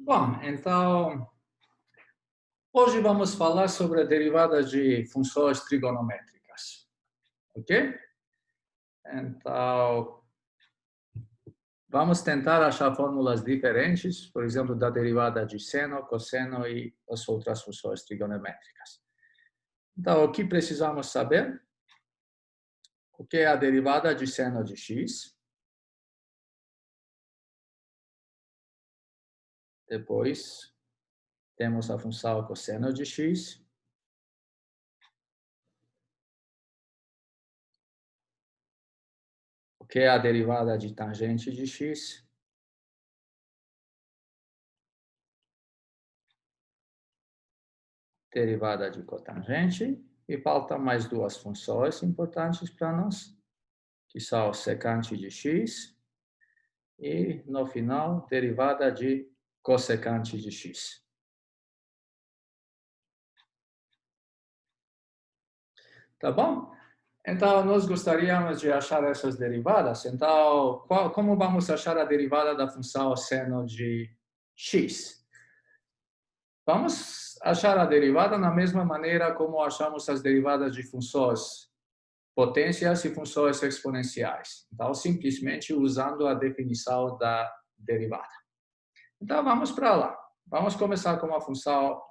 Bom, então, hoje vamos falar sobre a derivada de funções trigonométricas, ok? Então, vamos tentar achar fórmulas diferentes, por exemplo, da derivada de seno, cosseno e as outras funções trigonométricas. Então, o que precisamos saber? O que é a derivada de seno de x? Depois, temos a função cosseno de x. O que é a derivada de tangente de x? Derivada de cotangente. E faltam mais duas funções importantes para nós, que são o secante de x e, no final, derivada de cossecante de x. Tá bom? Então, nós gostaríamos de achar essas derivadas. Então, como vamos achar a derivada da função seno de x? Vamos achar a derivada da mesma maneira como achamos as derivadas de funções potências e funções exponenciais. Então, simplesmente usando a definição da derivada. Então, vamos para lá. Vamos começar com a função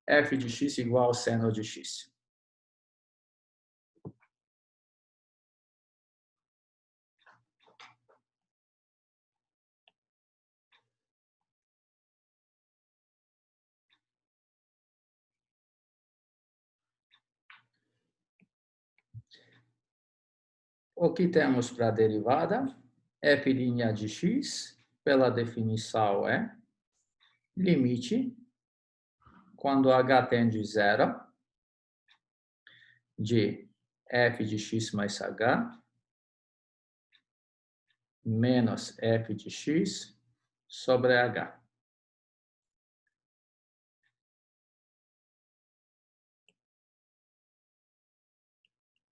f de x igual ao seno de x. O que temos para a derivada? F' de x, pela definição, é limite, quando h tende a zero, de f de x mais h, menos f de x sobre h.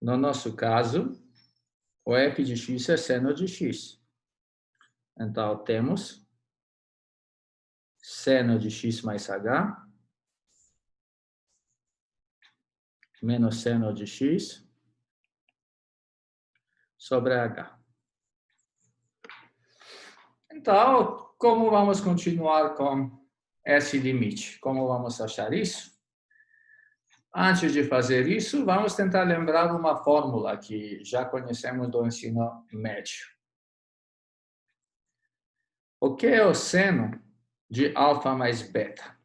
No nosso caso, o f de x é seno de x. Então, temos seno de x mais h, menos seno de x sobre h. Então, como vamos continuar com esse limite? Como vamos achar isso? Antes de fazer isso, vamos tentar lembrar uma fórmula que já conhecemos do ensino médio. O que é o seno de alfa mais beta?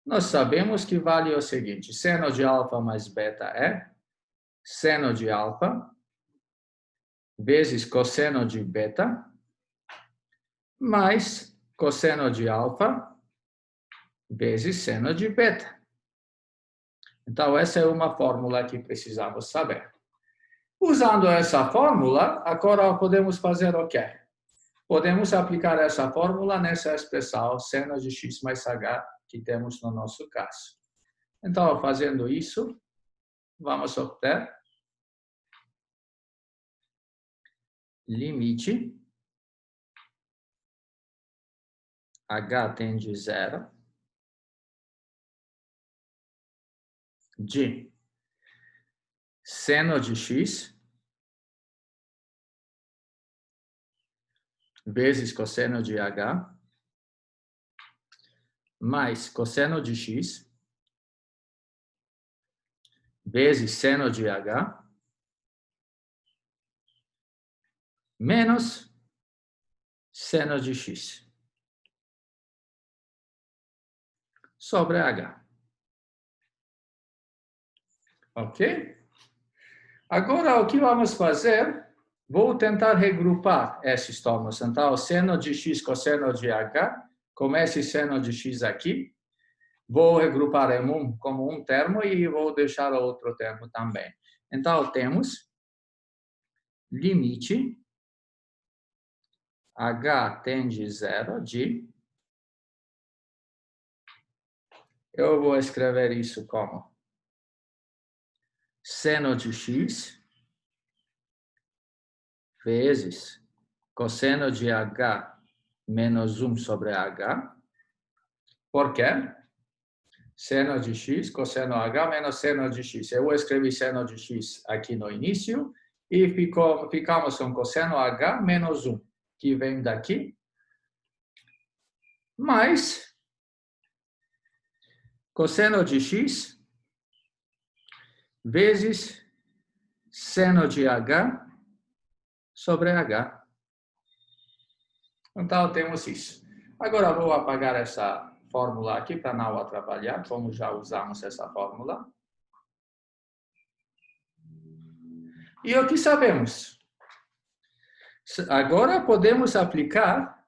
Nós sabemos que vale o seguinte: seno de alfa mais beta é seno de alfa vezes cosseno de beta mais cosseno de alfa vezes seno de beta. Então, essa é uma fórmula que precisamos saber. Usando essa fórmula, agora podemos fazer o quê? Podemos aplicar essa fórmula nessa expressão seno de x mais h que temos no nosso caso. Então, fazendo isso, vamos obter limite h tende a zero de seno de x vezes cosseno de h mais cosseno de x vezes seno de h menos seno de x sobre h. Ok? Agora, o que vamos fazer? Vou tentar regrupar esses termos. Então, seno de x cosseno de h, com esse seno de x aqui, vou regrupar como um termo e vou deixar outro termo também. Então, temos limite h tende a zero de... Eu vou escrever isso como seno de x vezes cosseno de h menos 1 sobre h. Por quê? Seno de x, cosseno h menos seno de x. Eu escrevi seno de x aqui no início e ficamos com cosseno h menos 1, que vem daqui, mais cosseno de x vezes seno de h sobre h. Então, temos isso. Agora, vou apagar essa fórmula aqui para não atrapalhar, como já usamos essa fórmula. E o que sabemos? Agora, podemos aplicar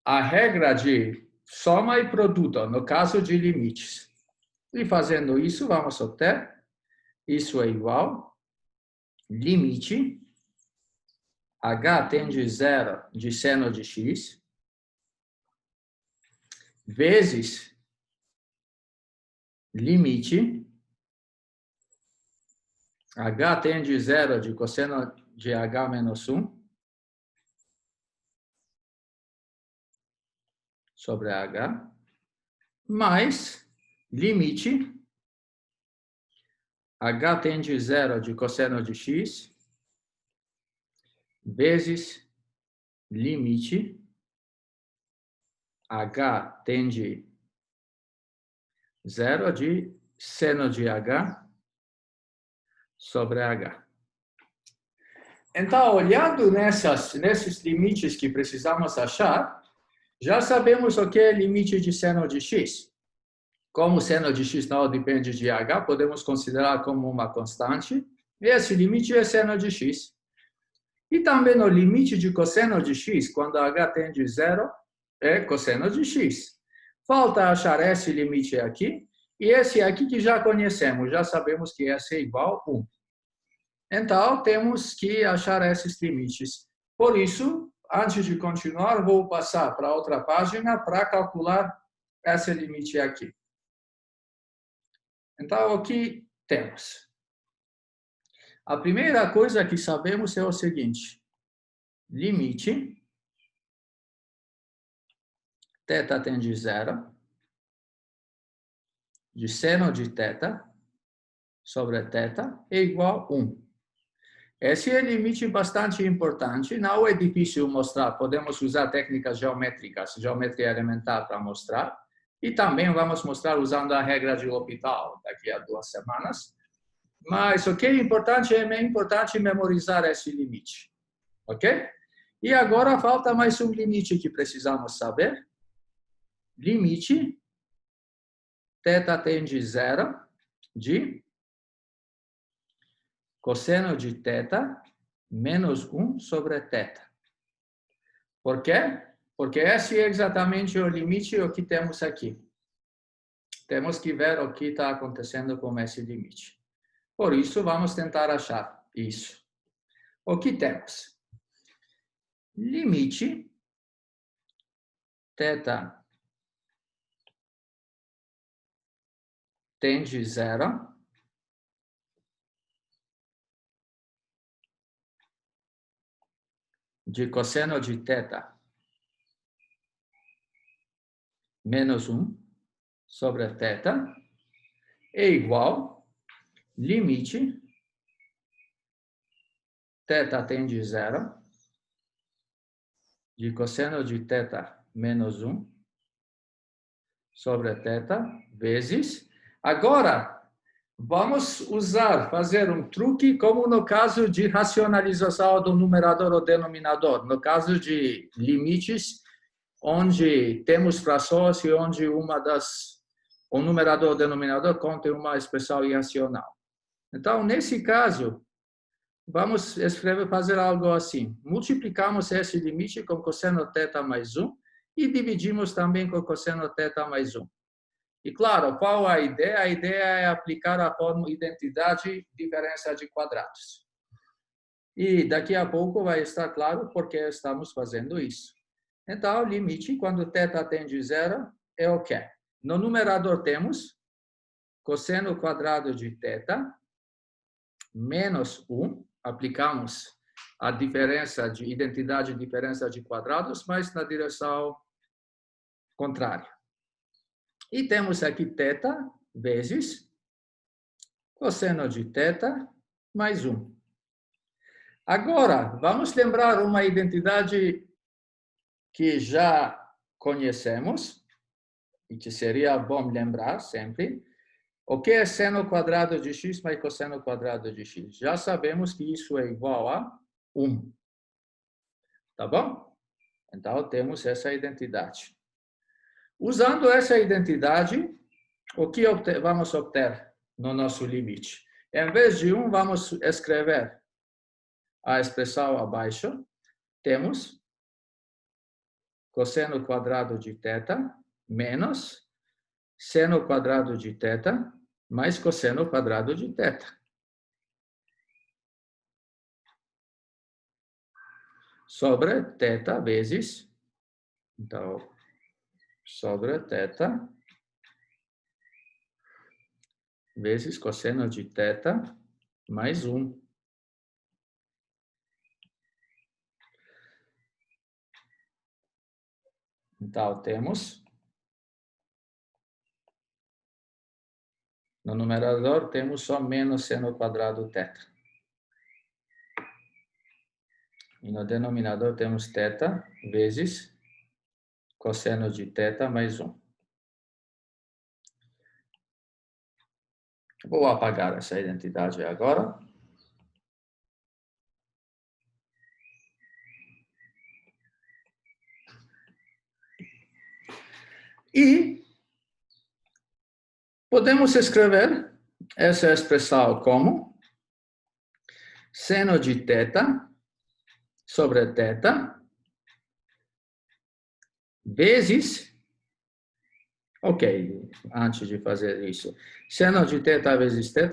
a regra de soma e produto, no caso de limites. E fazendo isso, vamos obter isso é igual limite h tende a 0 de seno de x vezes limite h tende a 0 de cosseno de h menos 1 sobre h mais limite h tende a 0 de cosseno de x vezes limite h tende a 0 de seno de h sobre h. Então, olhando nesses limites que precisamos achar, já sabemos o que é limite de seno de x. Como seno de x não depende de h, podemos considerar como uma constante. Esse limite é seno de x. E também o limite de cosseno de x, quando h tende a 0, é cosseno de x. Falta achar esse limite aqui, e esse aqui que já conhecemos, já sabemos que esse é igual a 1. Então, temos que achar esses limites. Por isso, antes de continuar, vou passar para outra página para calcular esse limite aqui. Então, o que temos? A primeira coisa que sabemos é o seguinte. Limite θ tende a 0 de seno de θ sobre θ é igual a 1. Esse é um limite bastante importante, não é difícil mostrar, podemos usar técnicas geométricas, geometria elementar para mostrar, e também vamos mostrar usando a regra de L'Hopital daqui a 2 semanas. Mas o que é importante memorizar esse limite, ok? E agora falta mais um limite que precisamos saber. Limite θ tende a 0 de cosseno de θ menos 1 sobre θ. Por quê? Porque esse é exatamente o limite o que temos aqui. Temos que ver o que está acontecendo com esse limite. Por isso, vamos tentar achar isso. O que temos? Limite θ tende a 0 de cosseno de θ menos 1 sobre θ é igual limite θ tende a 0 de cosseno de θ menos 1 sobre θ vezes. Agora, vamos fazer um truque como no caso de racionalização do numerador ou denominador, no caso de limites onde temos frações e onde o numerador ou denominador contém uma expressão irracional. Então, nesse caso, vamos fazer algo assim. Multiplicamos esse limite com cosseno θ mais 1 e dividimos também com cosseno θ mais 1. E, claro, qual a ideia? A ideia é aplicar a fórmula identidade diferença de quadrados. E daqui a pouco vai estar claro por que estamos fazendo isso. Então, o limite, quando θ tende a 0, é o quê? No numerador temos cosseno quadrado de θ menos 1. Aplicamos a diferença de identidade de diferença de quadrados, mas na direção contrária. E temos aqui θ vezes cosseno de θ mais 1. Agora, vamos lembrar uma identidade que já conhecemos, e que seria bom lembrar sempre. O que é seno quadrado de x mais cosseno quadrado de x? Já sabemos que isso é igual a 1. Tá bom? Então, temos essa identidade. Usando essa identidade, o que vamos obter no nosso limite? Em vez de 1, vamos escrever a expressão abaixo. Temos cosseno quadrado de θ menos seno quadrado de θ mais cosseno quadrado de θ. Sobre θ vezes, então, sobre θ vezes cosseno de θ mais 1. Então, temos, no numerador, temos só menos seno quadrado θ. E no denominador temos θ vezes cosseno de θ mais 1. Vou apagar essa identidade agora. E podemos escrever essa expressão como seno de θ sobre θ vezes, ok, antes de fazer isso, seno de θ vezes θ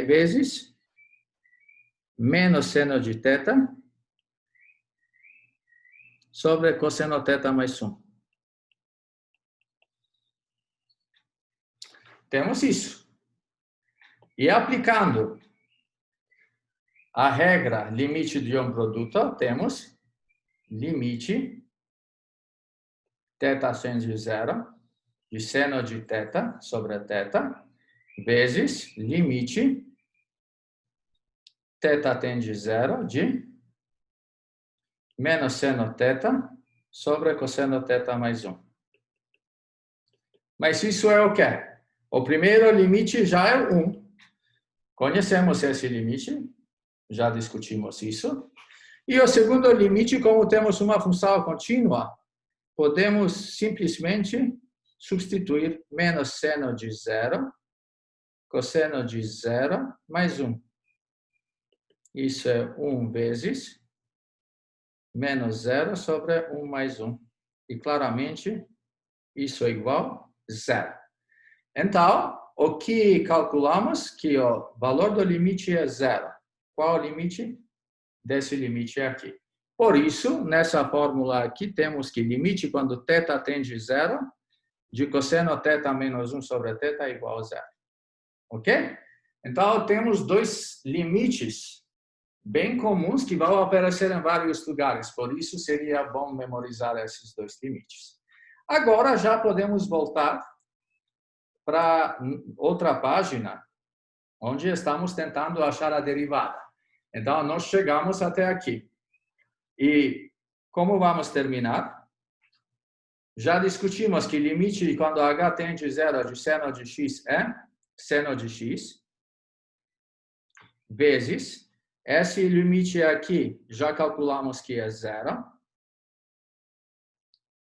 vezes menos seno de θ sobre cosseno θ mais 1. Temos isso. E aplicando a regra limite de um produto, temos limite θ tende a 0 de seno de θ sobre θ vezes limite θ tende a 0 de menos seno θ sobre cosseno θ mais 1. Mas isso é o quê? O primeiro limite já é 1. Conhecemos esse limite, já discutimos isso. E o segundo limite, como temos uma função contínua, podemos simplesmente substituir menos seno de 0, cosseno de 0, mais 1. Isso é 1 vezes menos 0 sobre 1 mais 1. E claramente, isso é igual a 0. Então, o que calculamos? Que o valor do limite é 0. Qual o limite? Desse limite aqui. Por isso, nessa fórmula aqui, temos que limite quando θ tende a 0, de cosseno θ menos 1 sobre θ é igual a 0. Ok? Então, temos dois limites bem comuns que vão aparecer em vários lugares. Por isso, seria bom memorizar esses dois limites. Agora, já podemos voltar para outra página, onde estamos tentando achar a derivada. Então, nós chegamos até aqui. E como vamos terminar? Já discutimos que limite quando h tende a 0 de seno de x é seno de x vezes esse limite aqui, já calculamos que é 0,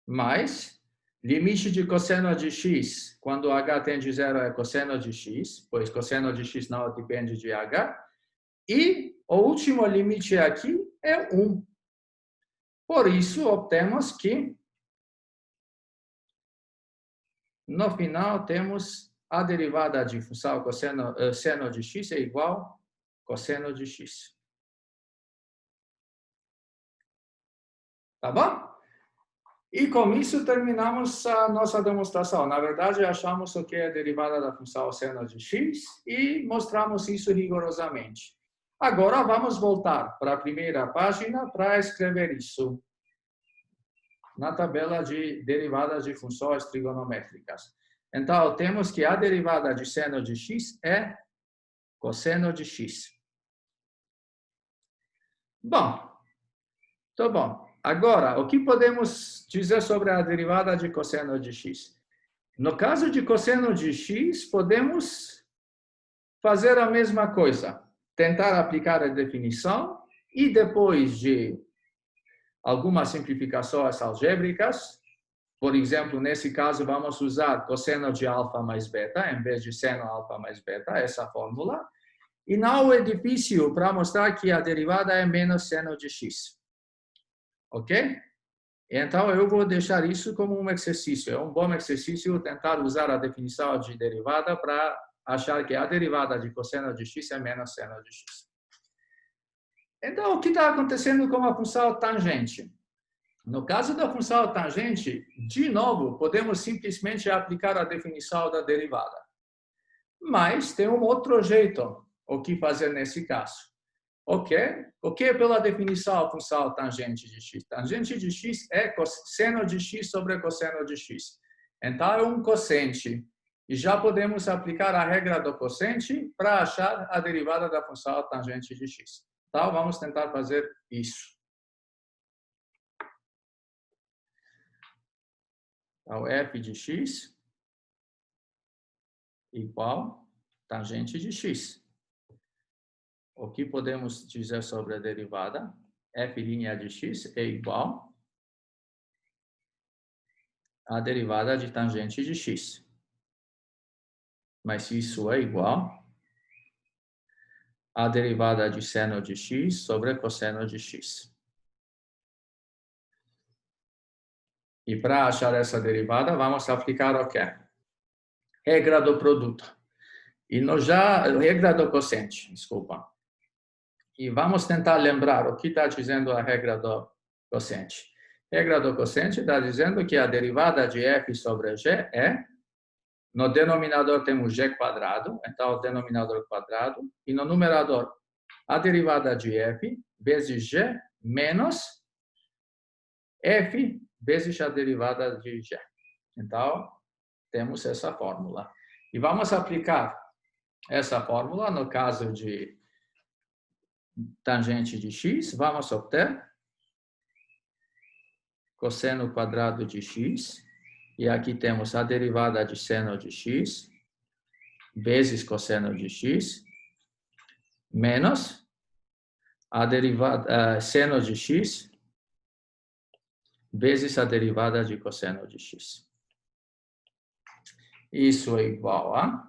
mais limite de cosseno de x, quando h tende a 0 é cosseno de x, pois cosseno de x não depende de h. E o último limite aqui é 1. Por isso, obtemos que, no final, temos a derivada de função seno de x é igual a cosseno de x. Tá bom? E com isso terminamos a nossa demonstração. Na verdade, achamos o que é a derivada da função seno de x e mostramos isso rigorosamente. Agora vamos voltar para a primeira página para escrever isso na tabela de derivadas de funções trigonométricas. Então, temos que a derivada de seno de x é cosseno de x. Bom, tá bom. Agora, o que podemos dizer sobre a derivada de cosseno de x? No caso de cosseno de x, podemos fazer a mesma coisa. Tentar aplicar a definição e depois de algumas simplificações algébricas, por exemplo, nesse caso, vamos usar cosseno de alfa mais beta, em vez de seno alfa mais beta, essa fórmula. E não é difícil para mostrar que a derivada é menos seno de x. Ok? Então, eu vou deixar isso como um exercício. É um bom exercício tentar usar a definição de derivada para achar que a derivada de cosseno de x é menos seno de x. Então, o que está acontecendo com a função tangente? No caso da função tangente, de novo, podemos simplesmente aplicar a definição da derivada. Mas tem um outro jeito o que fazer nesse caso. O que é pela definição a função tangente de x? Tangente de x é seno de x sobre cosseno de x. Então, é um cossente. E já podemos aplicar a regra do cossente para achar a derivada da função tangente de x. Então, vamos tentar fazer isso. Então, f de x igual tangente de x. O que podemos dizer sobre a derivada? F' de x é igual à derivada de tangente de x. Mas isso é igual à derivada de seno de x sobre cosseno de x. E para achar essa derivada, vamos aplicar o quê? Regra do produto. E regra do cossente, desculpa. E vamos tentar lembrar o que está dizendo a regra do cossente. Regra do cossente está dizendo que a derivada de f sobre g é, no denominador temos g quadrado, então o denominador quadrado, e no numerador a derivada de f vezes g menos f vezes a derivada de g. Então, temos essa fórmula. E vamos aplicar essa fórmula no caso de tangente de x, vamos obter cosseno quadrado de x, e aqui temos a derivada de seno de x, vezes cosseno de x, menos a derivada seno de x, vezes a derivada de cosseno de x. Isso é igual a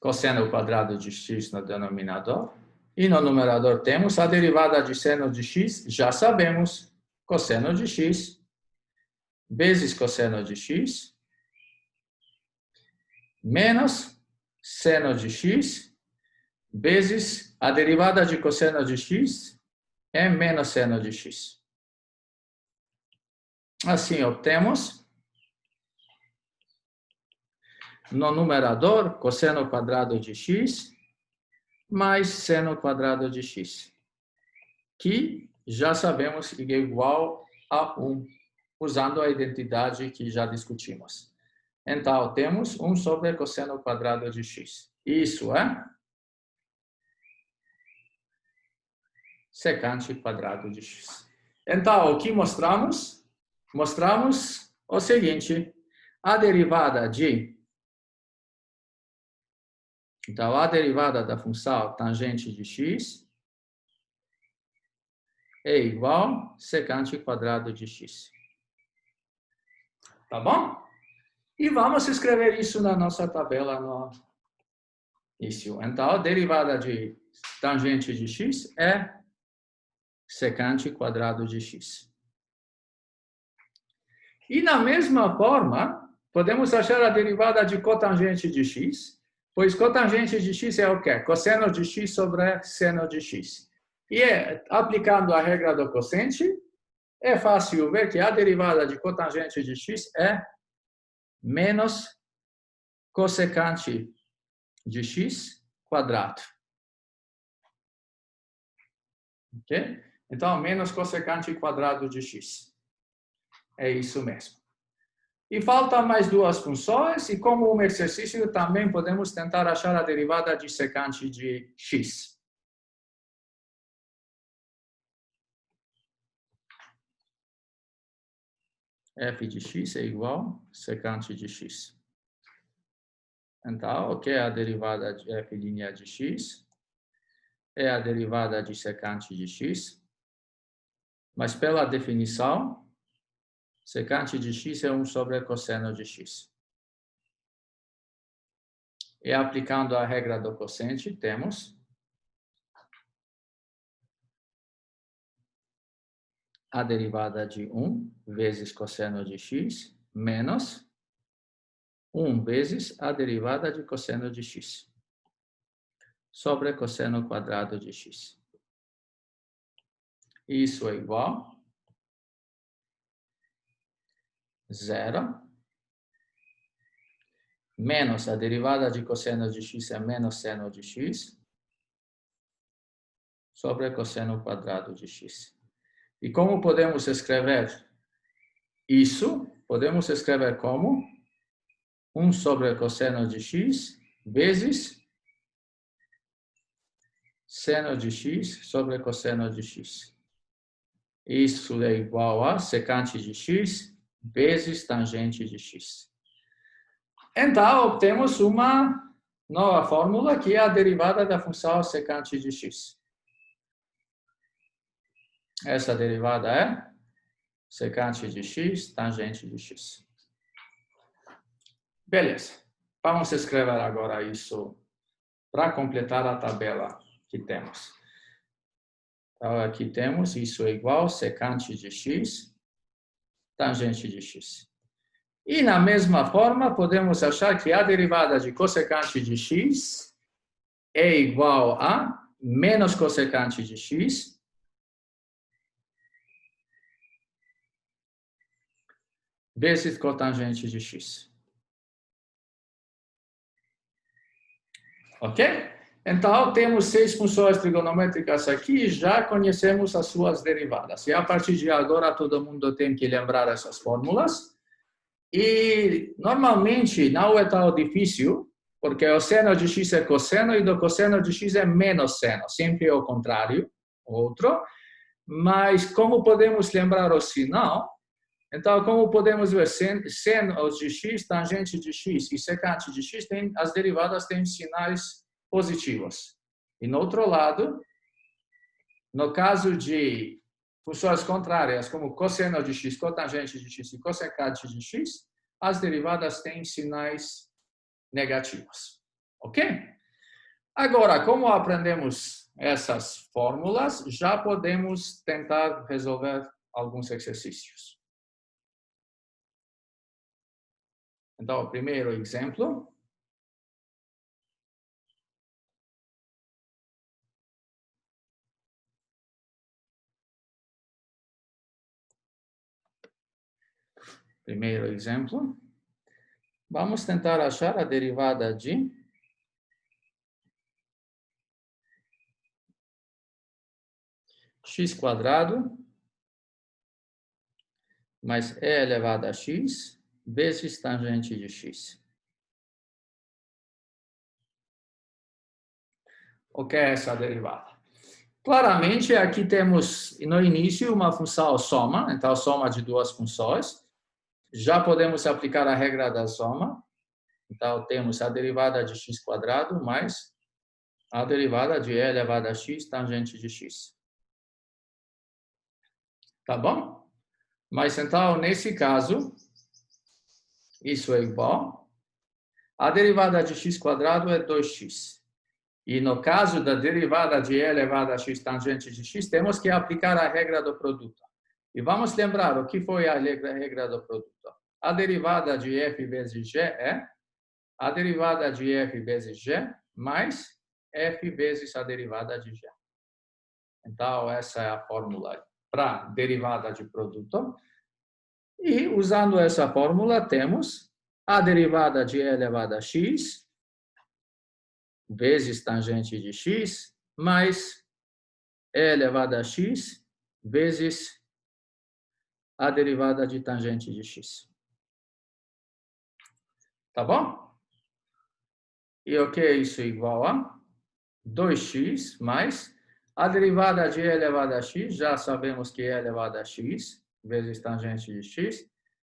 cosseno quadrado de x no denominador. E no numerador temos a derivada de seno de x, já sabemos, cosseno de x, vezes cosseno de x, menos seno de x, vezes a derivada de cosseno de x é menos seno de x. Assim, obtemos no numerador, cosseno quadrado de x mais seno quadrado de x, que já sabemos que é igual a 1, usando a identidade que já discutimos. Então, temos 1 sobre cosseno quadrado de x. Isso é secante quadrado de x. Então, o que mostramos? Mostramos o seguinte, a derivada de... Então, a derivada da função tangente de x é igual a secante quadrado de x. Tá bom? E vamos escrever isso na nossa tabela no início. Então, a derivada de tangente de x é secante quadrado de x. E na mesma forma, podemos achar a derivada de cotangente de x, pois cotangente de x é o quê? Cosseno de x sobre seno de x. E aplicando a regra do cossente, é fácil ver que a derivada de cotangente de x é menos cossecante de x quadrado. Ok? Então, menos cossecante quadrado de x. É isso mesmo. E faltam mais duas funções, e como um exercício, também podemos tentar achar a derivada de secante de x. F de x é igual a secante de x. Então, o que é a derivada de f' de x? É a derivada de secante de x. Mas pela definição, secante de x é 1 sobre cosseno de x. E aplicando a regra do quociente, temos a derivada de 1 vezes cosseno de x menos 1 vezes a derivada de cosseno de x sobre cosseno quadrado de x. Isso é igual a 0 menos a derivada de cosseno de x é menos seno de x sobre cosseno quadrado de x. E como podemos escrever isso? Podemos escrever como 1 sobre cosseno de x vezes seno de x sobre cosseno de x. Isso é igual a secante de x vezes tangente de x. Então, obtemos uma nova fórmula que é a derivada da função secante de x. Essa derivada é secante de x, tangente de x. Beleza. Vamos escrever agora isso para completar a tabela que temos. Então, aqui temos isso é igual a secante de x, tangente de x. E, na mesma forma, podemos achar que a derivada de cossecante de x é igual a menos cossecante de x vezes cotangente de x. Ok? Então, temos 6 funções trigonométricas aqui e já conhecemos as suas derivadas. E a partir de agora, todo mundo tem que lembrar essas fórmulas. E, normalmente, não é tão difícil, porque o seno de x é cosseno e do cosseno de x é menos seno. Sempre é o contrário, outro. Mas, como podemos lembrar o sinal? Então, como podemos ver, seno de x, tangente de x e secante de x, as derivadas têm sinais positivos. E, no outro lado, no caso de funções contrárias, como cosseno de x, cotangente de x e cossecante de x, as derivadas têm sinais negativos. Ok? Agora, como aprendemos essas fórmulas, já podemos tentar resolver alguns exercícios. Então, o primeiro exemplo. Primeiro exemplo. Vamos tentar achar a derivada de x quadrado mais e elevado a x vezes tangente de x. O que é essa derivada? Claramente, aqui temos no início uma função soma, então soma de duas funções. Já podemos aplicar a regra da soma. Então, temos a derivada de x quadrado mais a derivada de e elevado a x tangente de x. Tá bom? Mas, então, nesse caso, isso é igual. A derivada de x quadrado é 2x. E no caso da derivada de e elevado a x tangente de x, temos que aplicar a regra do produto. E vamos lembrar o que foi a regra do produto. A derivada de f vezes g é a derivada de f vezes g mais f vezes a derivada de g. Então, essa é a fórmula para derivada de produto. E, usando essa fórmula, temos a derivada de e elevado a x vezes tangente de x mais e elevado a x vezes a derivada de tangente de x. Tá bom? E o que é isso igual a? 2x mais a derivada de e elevado a x, já sabemos que é elevado a x, vezes tangente de x,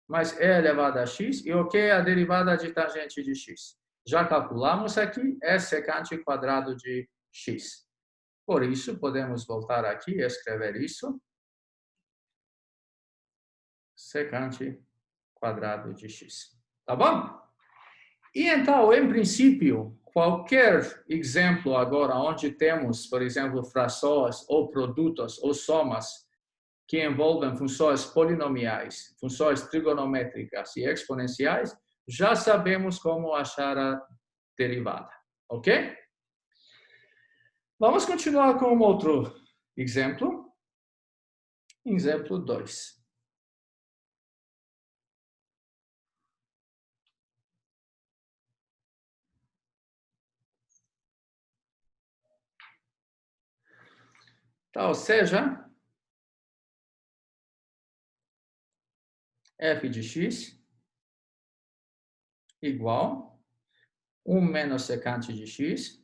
mais e elevado a x, e o que é a derivada de tangente de x? Já calculamos aqui, é secante quadrado de x. Por isso, podemos voltar aqui e escrever isso. Secante quadrado de x. Tá bom? E então, em princípio, qualquer exemplo agora onde temos, por exemplo, frações ou produtos ou somas que envolvem funções polinomiais, funções trigonométricas e exponenciais, já sabemos como achar a derivada, ok? Vamos continuar com outro exemplo. Exemplo 2. Então, ou seja, f de x igual 1 menos secante de x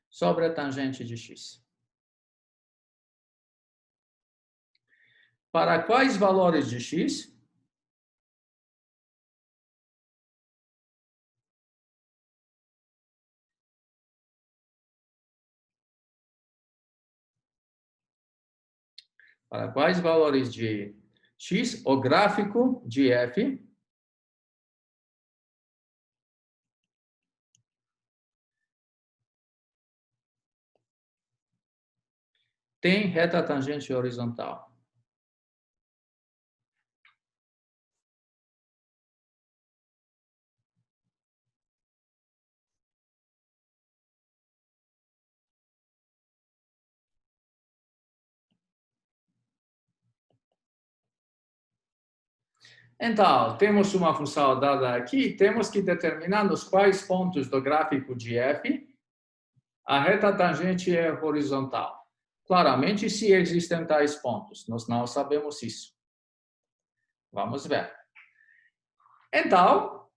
sobre a tangente de x. Para quais valores de x? Para quais valores de x, o gráfico de f tem reta tangente horizontal. Então, temos uma função dada aqui, temos que determinar nos quais pontos do gráfico de f a reta tangente é horizontal. Claramente, se existem tais pontos, nós não sabemos isso. Vamos ver. Então,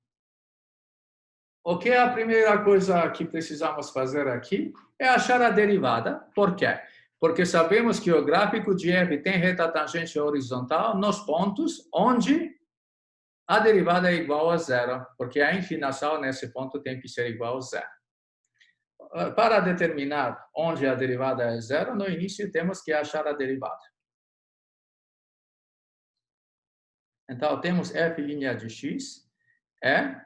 o que é a primeira coisa que precisamos fazer aqui? É achar a derivada. Por quê? Porque sabemos que o gráfico de f tem reta tangente horizontal nos pontos onde a derivada é igual a zero, porque a inclinação nesse ponto tem que ser igual a zero. Para determinar onde a derivada é zero, no início temos que achar a derivada. Então, temos f' de x é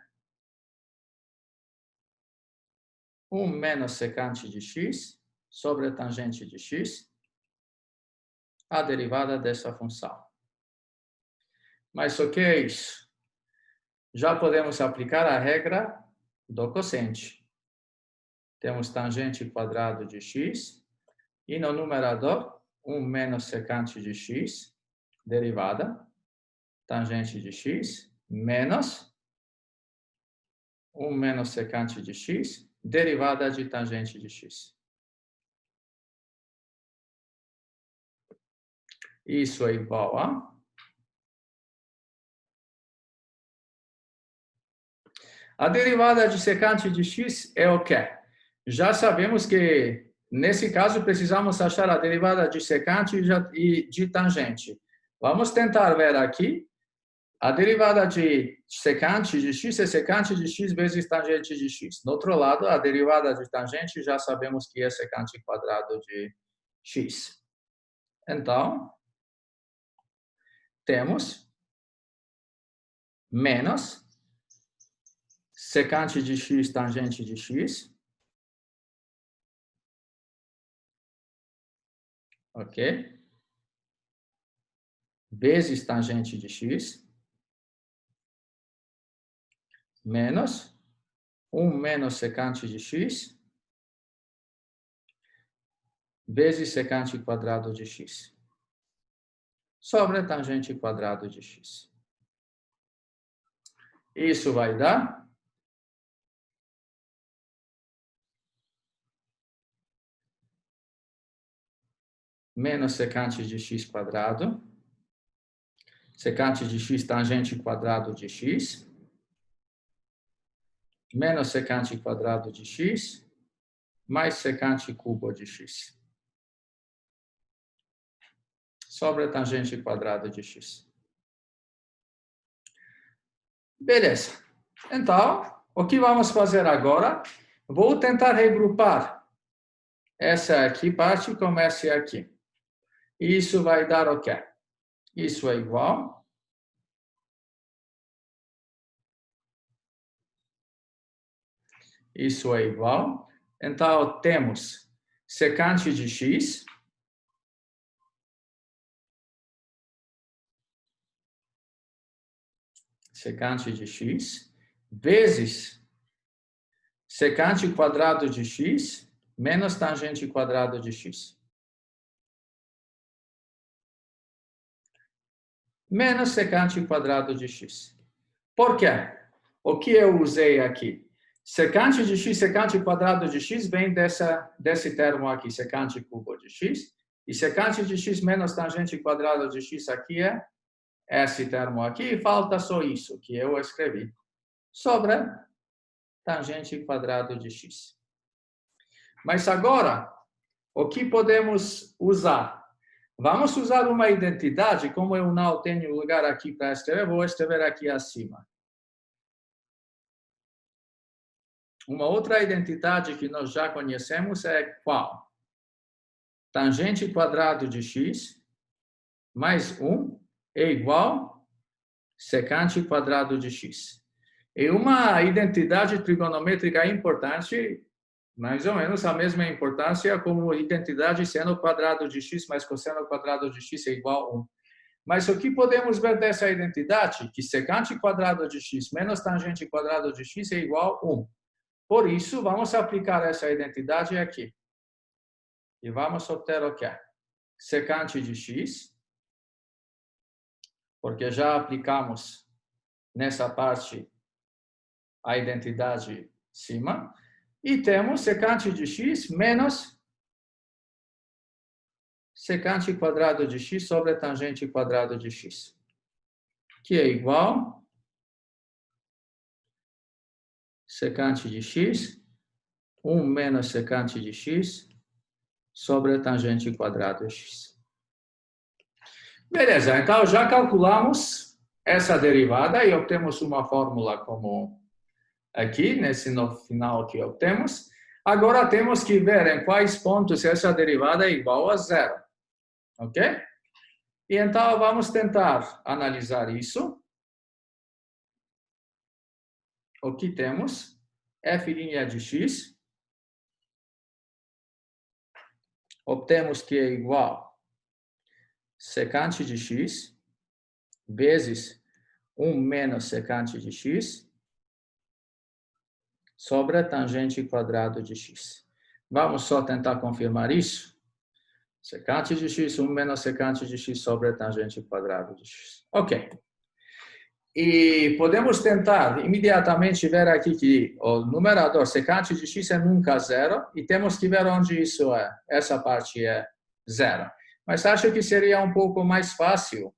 1 menos secante de x sobre a tangente de x, a derivada dessa função. Mas o que é isso? Já podemos aplicar a regra do quociente. Temos tangente quadrado de x e no numerador 1 menos secante de x, derivada, tangente de x, menos 1 menos secante de x, derivada de tangente de x. Isso é igual a... A derivada de secante de x é o quê? Já sabemos que, nesse caso, precisamos achar a derivada de secante e de tangente. Vamos tentar ver aqui. A derivada de secante de x é secante de x vezes tangente de x. Do outro lado, a derivada de tangente já sabemos que é secante quadrado de x. Então, temos menos secante de x tangente de x, ok? Vezes tangente de x, menos 1 menos secante de x, vezes secante quadrado de x, sobre a tangente quadrado de x. Isso vai dar menos secante de x quadrado, secante de x tangente quadrado de x, menos secante quadrado de x, mais secante cubo de x. Sobre tangente quadrado de x. Beleza. Então, o que vamos fazer agora? Vou tentar regrupar essa aqui parte com essa aqui. Isso vai dar o quê? Isso é igual. Isso é igual. Então, temos secante de x. Secante de x. Vezes secante quadrado de x menos tangente quadrado de x. Menos secante quadrado de x. Por quê? O que eu usei aqui? Secante de x, secante quadrado de x vem desse termo aqui, secante cubo de x. E secante de x menos tangente quadrado de x aqui é esse termo aqui. E falta só isso que eu escrevi. Sobre tangente quadrado de x. Mas agora, o que podemos usar? Vamos usar uma identidade, como eu não tenho lugar aqui para escrever, vou escrever aqui acima. Uma outra identidade que nós já conhecemos é qual? Tangente quadrado de x mais 1 é igual secante quadrado de x. E uma identidade trigonométrica importante, mais ou menos a mesma importância como identidade seno quadrado de x mais cosseno quadrado de x é igual a 1. Mas o que podemos ver dessa identidade? Que secante quadrado de x menos tangente quadrado de x é igual a 1. Por isso, vamos aplicar essa identidade aqui. E vamos obter o quê? Secante de x, porque já aplicamos nessa parte a identidade cima. E temos secante de x menos secante quadrado de x sobre tangente quadrado de x. Que é igual secante de x, 1 menos secante de x sobre tangente quadrado de x. Beleza, então já calculamos essa derivada e obtemos uma fórmula como aqui, no final que obtemos. Agora temos que ver em quais pontos essa derivada é igual a zero. Ok? E então vamos tentar analisar isso. O que temos? F' de x. Obtemos que é igual secante de x vezes 1 menos secante de x sobre tangente quadrado de x. Vamos só tentar confirmar isso. Secante de x, 1 menos secante de x sobre tangente quadrado de x. Ok. E podemos tentar imediatamente ver aqui que o numerador secante de x é nunca zero e temos que ver onde isso é. Essa parte é zero. Mas acho que seria um pouco mais fácil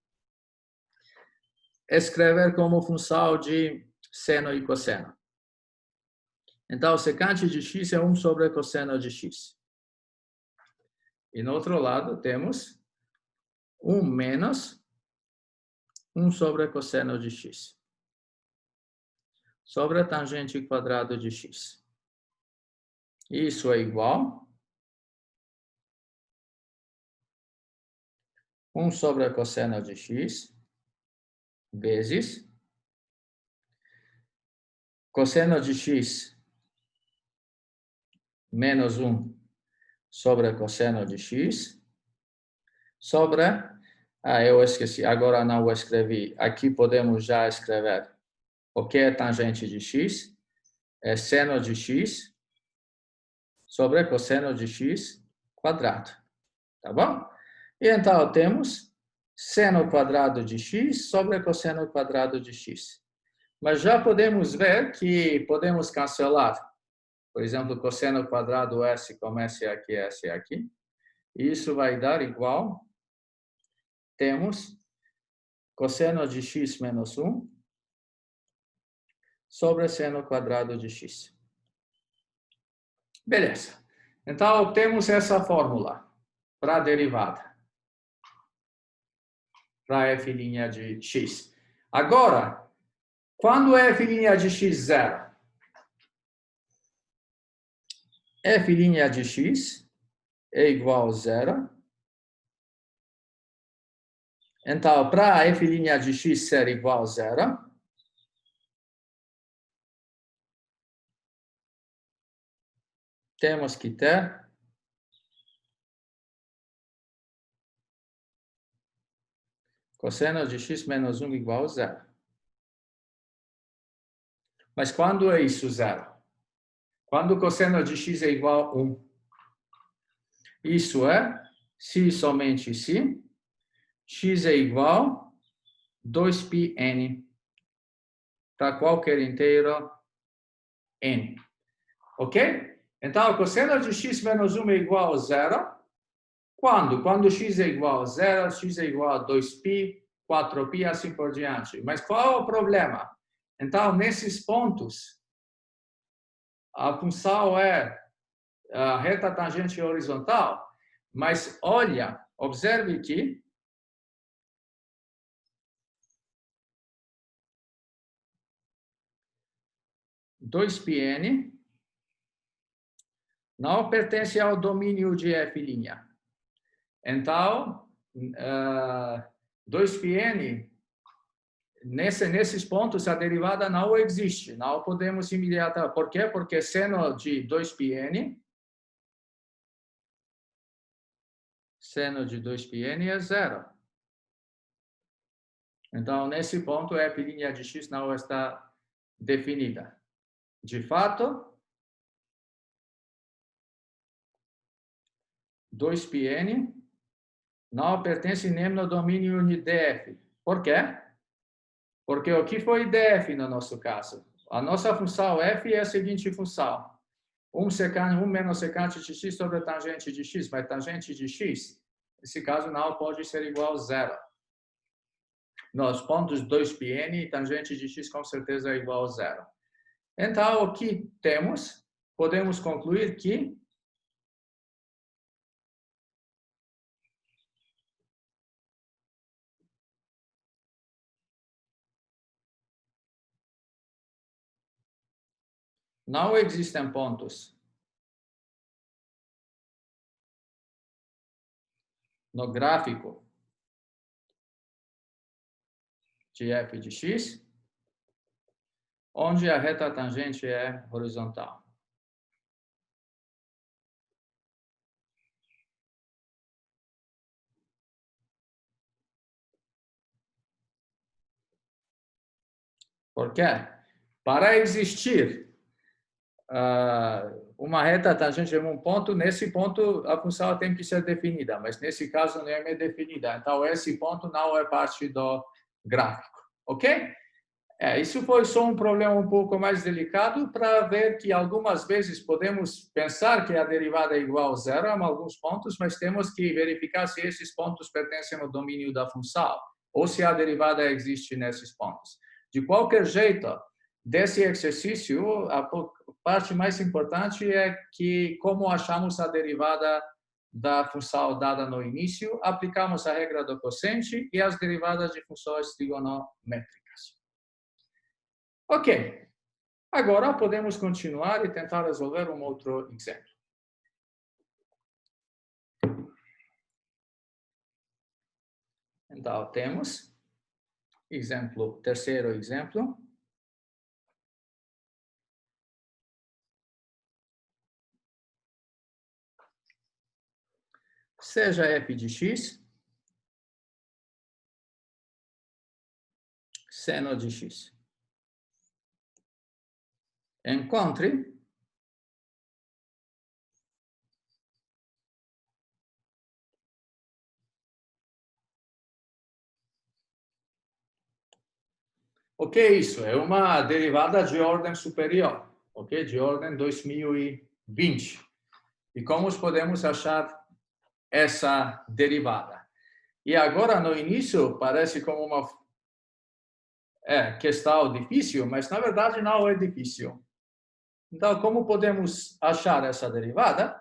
escrever como função de seno e cosseno. Então, secante de x é 1 sobre cosseno de x. E no outro lado temos 1 menos 1 sobre cosseno de x. Sobre a tangente quadrado de x. Isso é igual 1 sobre cosseno de x vezes cosseno de x menos 1 sobre cosseno de x sobre... eu esqueci, agora não escrevi. Aqui podemos já escrever o que é tangente de x. É seno de x sobre cosseno de x quadrado. Tá bom? E então temos seno quadrado de x sobre cosseno quadrado de x. Mas já podemos ver que podemos cancelar. Por exemplo, cosseno quadrado S como S aqui. E isso vai dar igual, temos cosseno de x menos 1 sobre seno quadrado de x. Beleza. Então, obtemos essa fórmula para a derivada, para f' de x. Agora, quando f' de x zero? F' de x é igual a zero. Então, para f' de x ser igual a zero, temos que ter cosseno de x menos 1 igual a zero. Mas quando é isso zero? Quando o cosseno de x é igual a 1. Isso é, se somente se, x é igual a 2πn para qualquer inteiro n. Ok? Então, o cosseno de x menos 1 é igual a zero. Quando? Quando x é igual a zero, x é igual a 2π, 4π, assim por diante. Mas qual é o problema? Então, nesses pontos, a função é a reta tangente horizontal, mas olha, observe que dois πn não pertence ao domínio de f'. Então, 2πn, nesses pontos, a derivada não existe. Não podemos imediatamente. Por quê? Porque seno de 2πn é zero. Então, nesse ponto, f' de x não está definida. De fato, 2πn não pertence nem no domínio de df. Por quê? Porque o que foi df no nosso caso? A nossa função f é a seguinte função. 1 menos secante de x sobre a tangente de x, mas tangente de x, nesse caso, não pode ser igual a zero. Nos pontos 2πn, tangente de x com certeza é igual a zero. Então, o que temos? Podemos concluir que não existem pontos no gráfico de f de x onde a reta tangente é horizontal. Por quê? Para existir uma reta tangente em um ponto, nesse ponto a função tem que ser definida, mas nesse caso não é definida. Então, esse ponto não é parte do gráfico. Ok? Isso foi só um problema um pouco mais delicado para ver que algumas vezes podemos pensar que a derivada é igual a zero em alguns pontos, mas temos que verificar se esses pontos pertencem ao domínio da função ou se a derivada existe nesses pontos. De qualquer jeito, desse exercício, a parte mais importante é que, como achamos a derivada da função dada no início, aplicamos a regra do quociente e as derivadas de funções trigonométricas. Ok, agora podemos continuar e tentar resolver um outro exemplo. Então, temos terceiro exemplo. Seja f de x seno de x. Encontre O que é isso? É uma derivada de ordem superior, ok? De ordem 2020. E como podemos achar essa derivada? E agora, no início, parece como uma questão difícil, mas na verdade não é difícil. Então, como podemos achar essa derivada?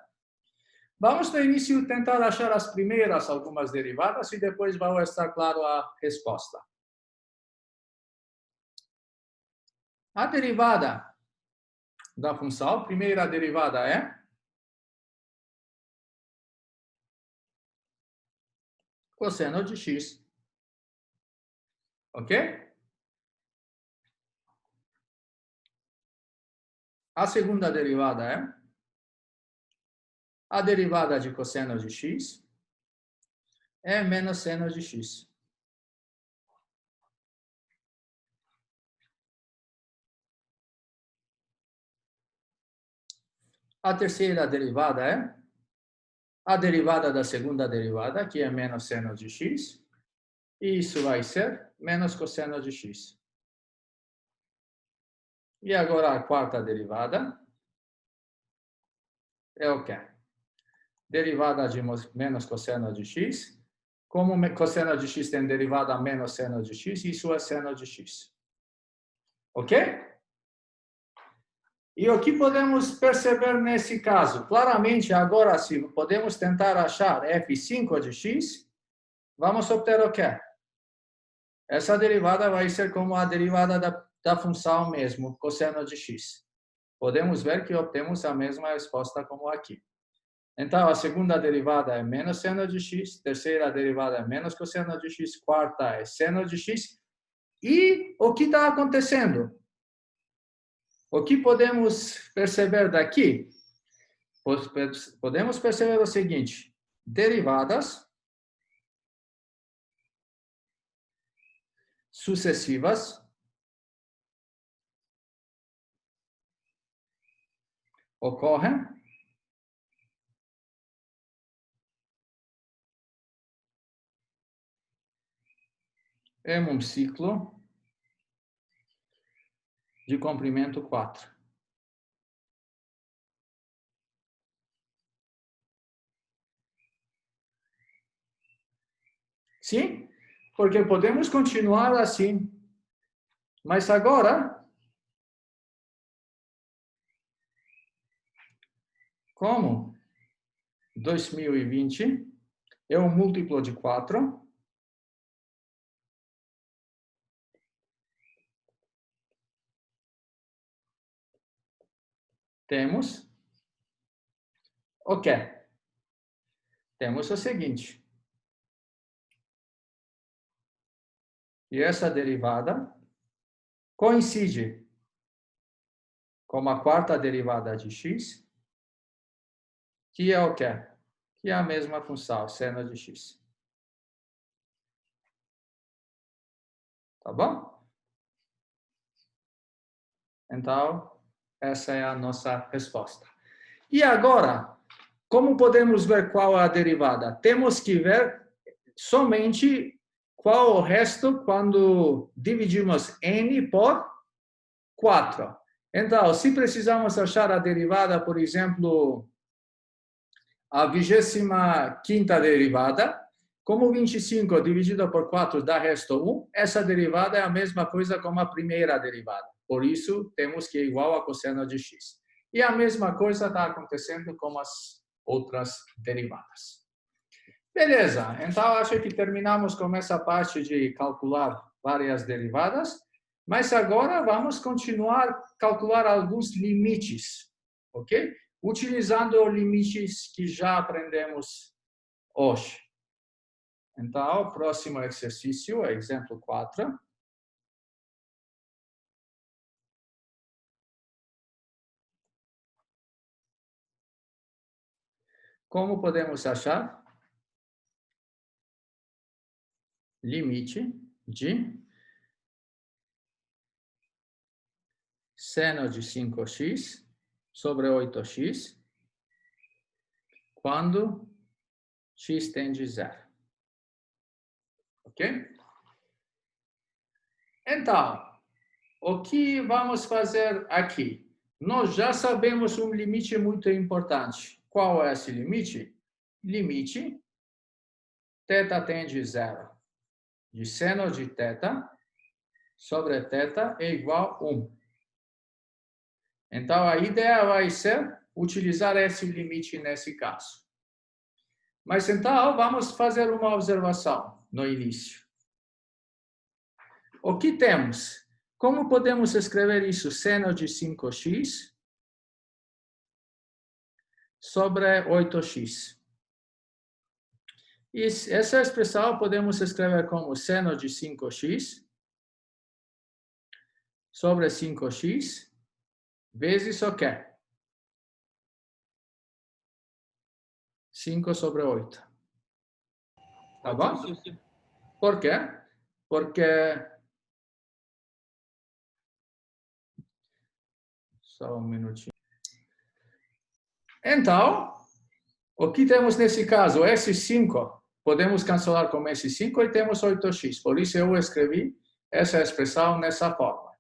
Vamos, no início, tentar achar as primeiras algumas derivadas e depois vai estar claro a resposta. A derivada da função, a primeira derivada é cosseno de x. Ok? A segunda derivada é a derivada de cosseno de x é menos seno de x. A terceira derivada é a derivada da segunda derivada, que é menos seno de x, e isso vai ser menos cosseno de x. E agora a quarta derivada é o quê? Derivada de menos cosseno de x. Como cosseno de x tem derivada menos seno de x, isso é seno de x. Ok? E o que podemos perceber nesse caso? Claramente, agora, se podemos tentar achar f5 de x, vamos obter o quê? Essa derivada vai ser como a derivada da função mesmo, cosseno de x. Podemos ver que obtemos a mesma resposta como aqui. Então, a segunda derivada é menos seno de x, terceira derivada é menos cosseno de x, quarta é seno de x. E o que está acontecendo? O que podemos perceber daqui? Podemos perceber o seguinte: derivadas sucessivas ocorrem em um ciclo de comprimento 4. Sim? Porque podemos continuar assim. Mas agora, como 2020 é um múltiplo de 4, temos o quê? Temos o seguinte. E essa derivada coincide com a quarta derivada de x, que é o quê? Que é a mesma função, seno de x. Tá bom? Então, essa é a nossa resposta. E agora, como podemos ver qual é a derivada? Temos que ver somente qual o resto quando dividimos n por 4. Então, se precisamos achar a derivada, por exemplo, a 25ª derivada, como 25 dividido por 4 dá resto 1, essa derivada é a mesma coisa como a primeira derivada. Por isso, temos que é igual a cosseno de x. E a mesma coisa está acontecendo com as outras derivadas. Beleza, então acho que terminamos com essa parte de calcular várias derivadas, mas agora vamos continuar a calcular alguns limites, ok? Utilizando limites que já aprendemos hoje. Então, o próximo exercício é exemplo 4. Como podemos achar? Limite de seno de 5x sobre 8x quando x tende a 0. Ok? Então, o que vamos fazer aqui? Nós já sabemos um limite muito importante. Qual é esse limite? Limite θ tende a zero de seno de θ sobre θ é igual a 1. Então, a ideia vai ser utilizar esse limite nesse caso. Mas então, vamos fazer uma observação no início. O que temos? Como podemos escrever isso? Seno de 5x sobre 8x. E essa expressão podemos escrever como seno de 5x sobre 5x vezes o quê? 5 sobre 8. Tá bom? Por quê? Porque... Só um minutinho. Então, o que temos nesse caso? Esse 5, podemos cancelar com esse 5 e temos 8x. Por isso eu escrevi essa expressão nessa forma.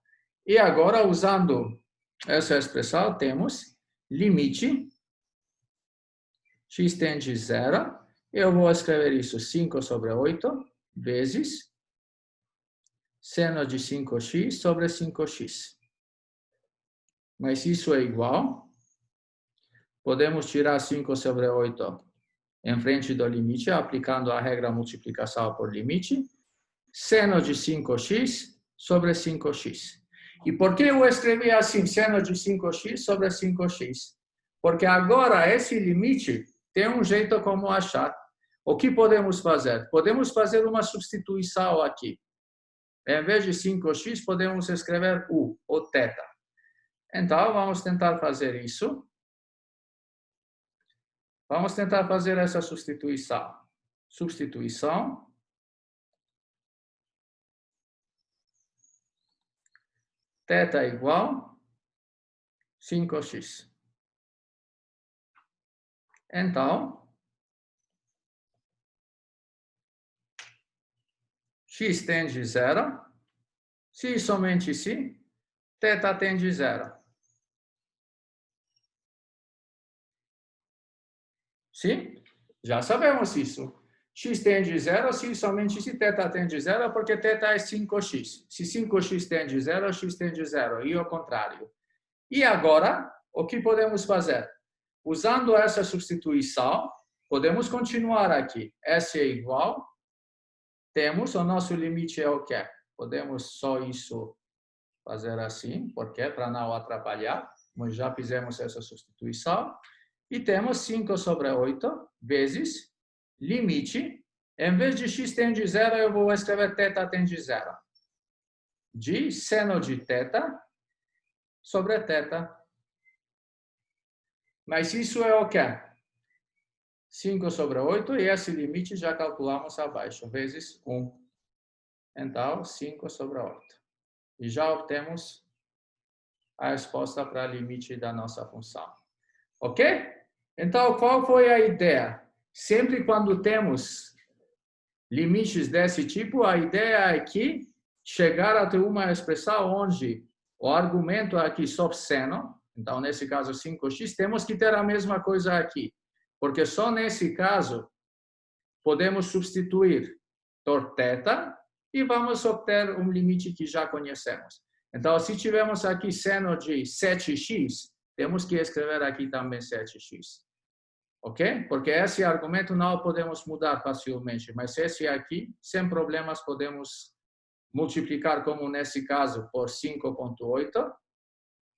E agora, usando essa expressão, temos limite x tende a zero. Eu vou escrever isso 5 sobre 8 vezes seno de 5x sobre 5x. Mas isso é igual. Podemos tirar 5 sobre 8 em frente do limite, aplicando a regra multiplicação por limite. Seno de 5x sobre 5x. E por que eu escrevi assim, seno de 5x sobre 5x? Porque agora esse limite tem um jeito como achar. O que podemos fazer? Podemos fazer uma substituição aqui. Em vez de 5x, podemos escrever u, ou θ. Então, vamos tentar fazer isso. Vamos tentar fazer essa substituição. Substituição. Θ igual 5x. Então, x tende a zero. Se somente se, θ tende a zero. Sim? Já sabemos isso. X tende a zero, se somente se θ tende a zero, porque θ é 5x. Se 5x tende a zero, x tende a zero, e o contrário. E agora, o que podemos fazer? Usando essa substituição, podemos continuar aqui. S é igual, temos o nosso limite é o quê? Podemos só isso fazer assim, porque para não atrapalhar, mas já fizemos essa substituição. E temos 5 sobre 8 vezes limite. Em vez de x tende a zero, eu vou escrever θ tende a zero. De seno de θ sobre θ. Mas isso é o quê? 5 sobre 8, e esse limite já calculamos abaixo, vezes 1. Então, 5 sobre 8. E já obtemos a resposta para o limite da nossa função. Ok? Então, qual foi a ideia? Sempre quando temos limites desse tipo, a ideia é que chegar até uma expressão onde o argumento aqui sob seno, então, nesse caso, 5x, temos que ter a mesma coisa aqui. Porque só nesse caso podemos substituir por θ e vamos obter um limite que já conhecemos. Então, se tivermos aqui seno de 7x, temos que escrever aqui também 7x. Ok? Porque esse argumento não podemos mudar facilmente, mas esse aqui, sem problemas, podemos multiplicar, como nesse caso, por 5,8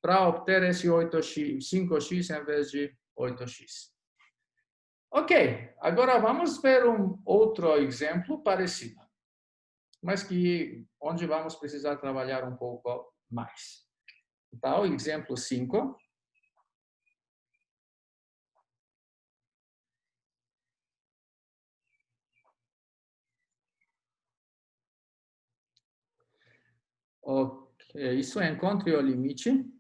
para obter esse 8x, 5x em vez de 8x. Ok, agora vamos ver um outro exemplo parecido, mas onde vamos precisar trabalhar um pouco mais. Então, exemplo 5. Ok, isso encontre o limite.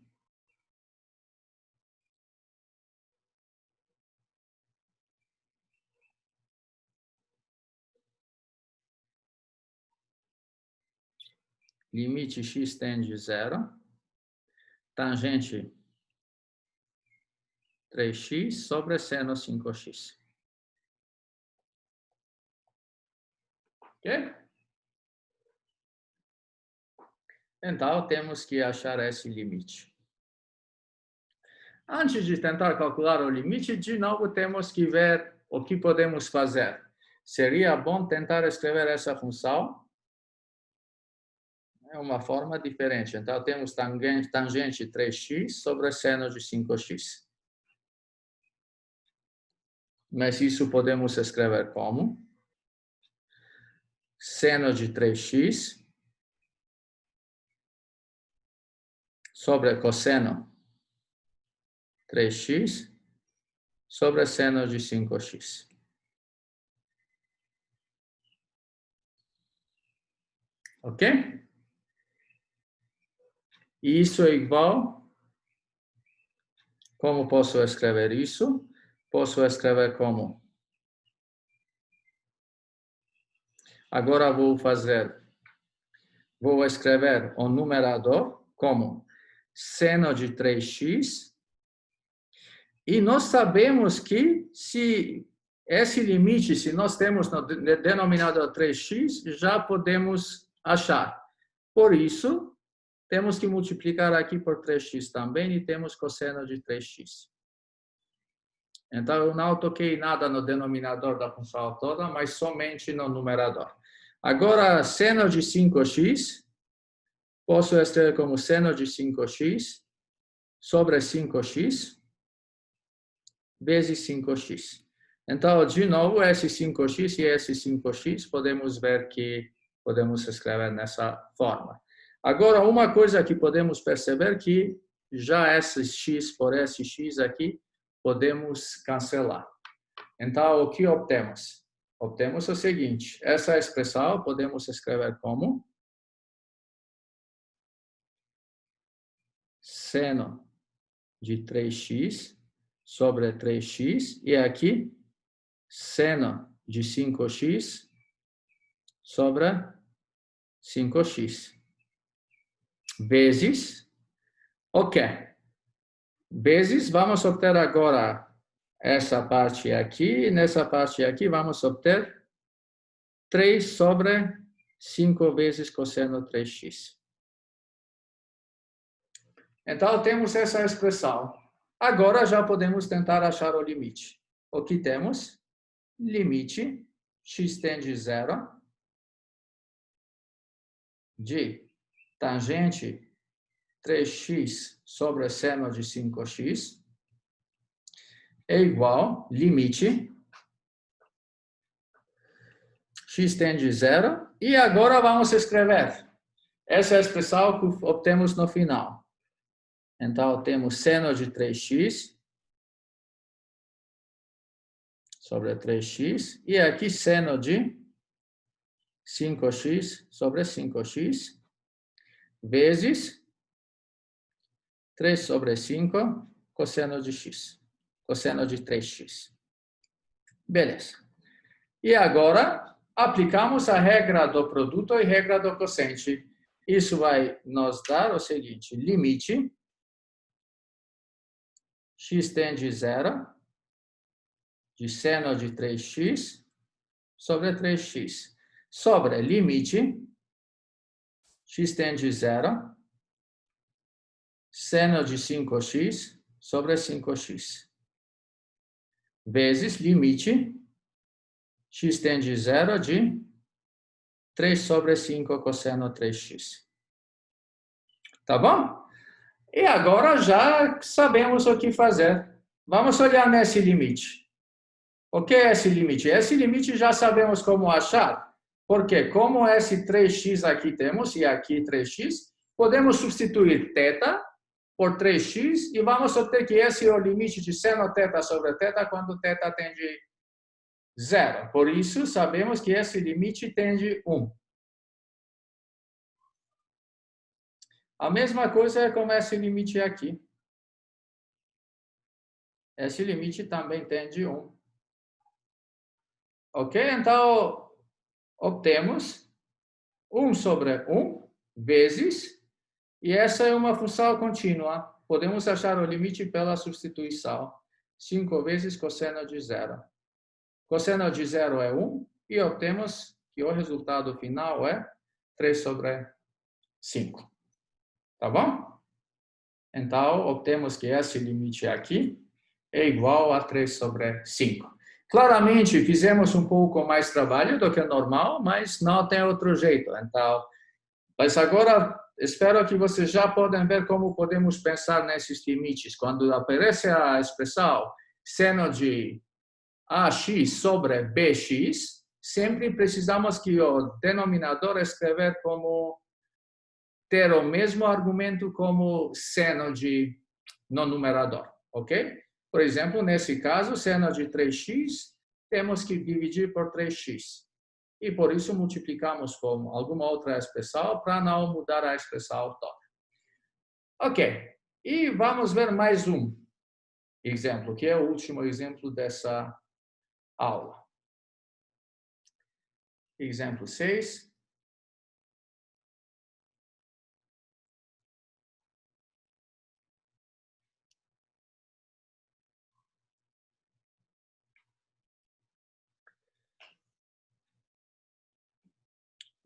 limite x tende a 0, tangente 3x sobre seno 5x. Ok? Então, temos que achar esse limite. Antes de tentar calcular o limite, de novo, temos que ver o que podemos fazer. Seria bom tentar escrever essa função. É uma forma diferente. Então, temos tangente 3x sobre seno de 5x. Mas isso podemos escrever como? Seno de 3x sobre cosseno 3x sobre seno de 5x. Ok? E isso é igual. Como posso escrever isso? Posso escrever como? Agora vou escrever o numerador como seno de 3x. E nós sabemos que se esse limite, se nós temos no denominador 3x, já podemos achar. Por isso, temos que multiplicar aqui por 3x também e temos cosseno de 3x. Então, eu não toquei nada no denominador da função toda, mas somente no numerador. Agora, seno de 5x, posso escrever como seno de 5x sobre 5x vezes 5x. Então, de novo, esse 5x e esse 5x, podemos ver que podemos escrever nessa forma. Agora, uma coisa que podemos perceber que já esse x por esse x aqui, podemos cancelar. Então, o que obtemos? Obtemos o seguinte, essa expressão podemos escrever como seno de 3x sobre 3x, e aqui, seno de 5x sobre 5x, vezes, ok, vezes, vamos obter agora essa parte aqui, e nessa parte aqui vamos obter 3 sobre 5 vezes cosseno 3x. Então, temos essa expressão. Agora já podemos tentar achar o limite. O que temos? Limite x tende a 0 de tangente 3x sobre seno de 5x é igual limite x tende a 0. E agora vamos escrever essa expressão que obtemos no final. Então, temos seno de 3x sobre 3x, e aqui seno de 5x sobre 5x, vezes 3 sobre 5 cosseno de x, cosseno de 3x. Beleza. E agora, aplicamos a regra do produto e regra do quociente. Isso vai nos dar o seguinte, limite x tende a 0 de seno de 3x sobre 3x, sobre limite x tende a 0 seno de 5x sobre 5x, vezes limite x tende a 0 de 3 sobre 5 cosseno 3x. Tá bom? E agora já sabemos o que fazer. Vamos olhar nesse limite. O que é esse limite? Esse limite já sabemos como achar. Porque como esse 3x aqui temos, e aqui 3x, podemos substituir θ por 3x e vamos obter que esse é o limite de seno θ sobre θ quando θ tende a 0. Por isso, sabemos que esse limite tende a 1. A mesma coisa é com esse limite aqui. Esse limite também tende a 1. Ok? Então, obtemos 1 sobre 1 vezes, e essa é uma função contínua. Podemos achar o limite pela substituição. 5 vezes cosseno de 0. Cosseno de 0 é 1, e obtemos que o resultado final é 3 sobre 5. Tá bom? Então, obtemos que esse limite aqui é igual a 3 sobre 5. Claramente, fizemos um pouco mais trabalho do que normal, mas não tem outro jeito. Então, mas agora, espero que vocês já podem ver como podemos pensar nesses limites. Quando aparece a expressão seno de AX sobre BX, sempre precisamos que o denominador escrever como ter o mesmo argumento como seno de no numerador, ok? Por exemplo, nesse caso, seno de 3x, temos que dividir por 3x. E por isso multiplicamos com alguma outra expressão para não mudar a expressão toda. Ok, e vamos ver mais um exemplo, que é o último exemplo dessa aula. Exemplo 6.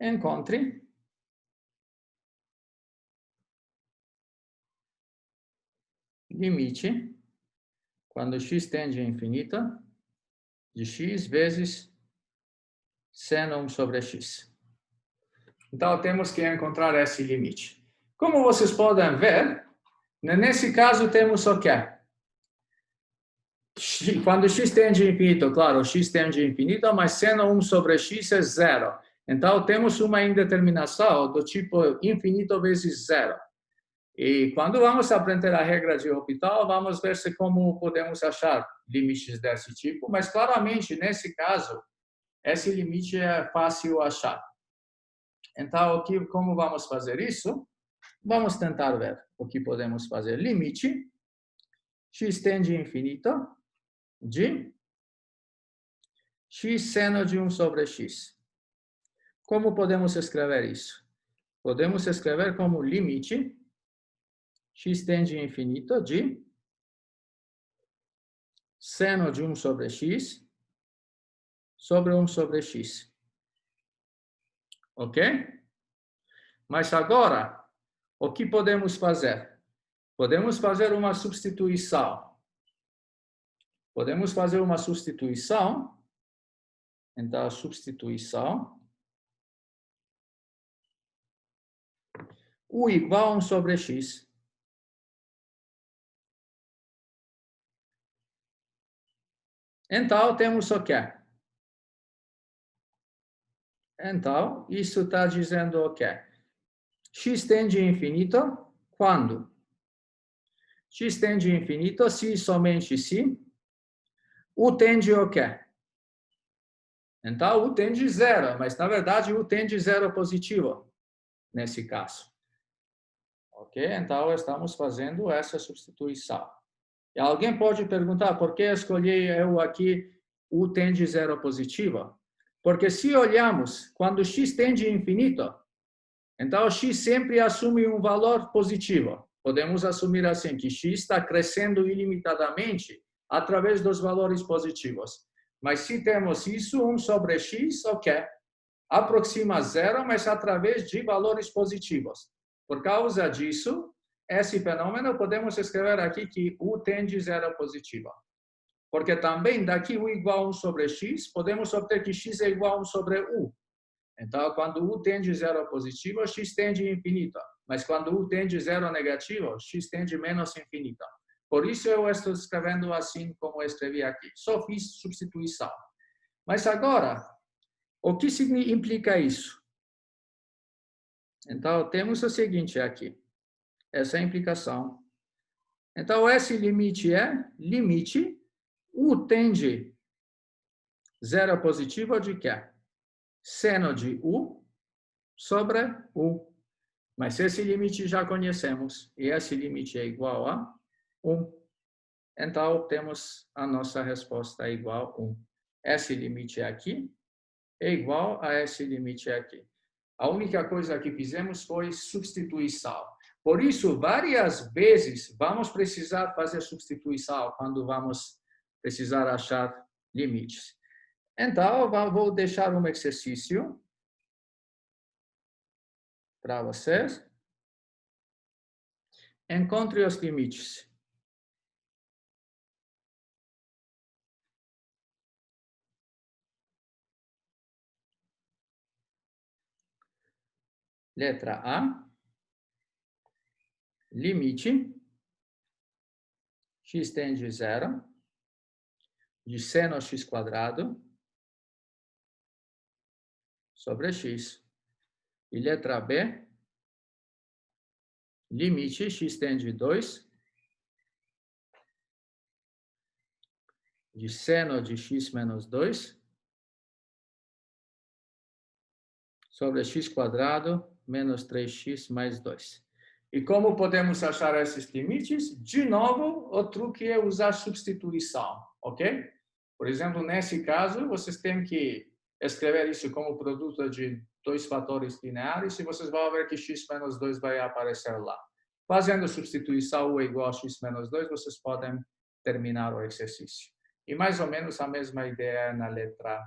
Encontre limite, quando x tende a infinito, de x vezes seno 1 sobre x. Então, temos que encontrar esse limite. Como vocês podem ver, nesse caso temos o quê? Quando x tende a infinito, claro, x tende a infinito, mas seno 1 sobre x é 0. Então, temos uma indeterminação do tipo infinito vezes 0. E quando vamos aprender a regra de L'Hopital, vamos ver se como podemos achar limites desse tipo, mas claramente, nesse caso, esse limite é fácil achar. Então, como vamos fazer isso? Vamos tentar ver o que podemos fazer. Limite, x tende a infinito, de x seno de 1 sobre x. Como podemos escrever isso? Podemos escrever como limite, x tende a infinito, de seno de 1 sobre x, sobre 1 sobre x. Ok? Mas agora, o que podemos fazer? Podemos fazer uma substituição. Podemos fazer uma substituição. Então, a substituição. U igual a 1 sobre x. Então, temos o quê? Então, isso está dizendo o quê? X tende a infinito quando? X tende a infinito se somente se U tende o quê? Então, U tende 0, mas na verdade U tende 0 positivo, nesse caso. Ok? Então, estamos fazendo essa substituição. E alguém pode perguntar, por que escolhi eu aqui U tende 0 positivo? Porque se olhamos, quando x tende a infinito, então x sempre assume um valor positivo. Podemos assumir assim, que x está crescendo ilimitadamente através dos valores positivos. Mas se temos isso, 1 sobre x, ok, aproxima zero, mas através de valores positivos. Por causa disso, esse fenômeno podemos escrever aqui que U tende 0 positivo. Porque também daqui U igual a 1 sobre x, podemos obter que x é igual a 1 sobre U. Então, quando U tende 0 positivo, x tende infinito. Mas quando U tende 0 negativo, x tende menos infinito. Por isso eu estou escrevendo assim como eu escrevi aqui. Só fiz substituição. Mas agora, o que implica isso? Então, temos o seguinte aqui. Essa é a implicação. Então, esse limite é limite U tende 0 positivo de quê? Seno de U sobre U. Mas esse limite já conhecemos. E esse limite é igual a 1. Então, temos a nossa resposta igual a 1. Esse limite aqui é igual a esse limite aqui. A única coisa que fizemos foi substituição. Por isso, várias vezes, vamos precisar fazer substituição quando vamos precisar achar limites. Então, vou deixar um exercício para vocês. Encontre os limites. Letra A. Limite. X tende a 0. De seno x quadrado sobre x. E letra B. Limite x tende a 2. De seno de x menos 2 sobre x quadrado menos 3x mais 2. E como podemos achar esses limites? De novo, o truque é usar substituição, ok? Por exemplo, nesse caso, vocês têm que escrever isso como produto de dois fatores lineares e vocês vão ver que x menos 2 vai aparecer lá. Fazendo substituição U é igual a x menos 2, vocês podem terminar o exercício. E mais ou menos a mesma ideia na letra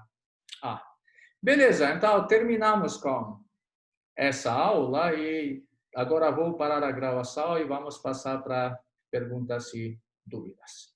A. Beleza, então terminamos com essa aula e agora vou parar a gravação e vamos passar para perguntas e dúvidas.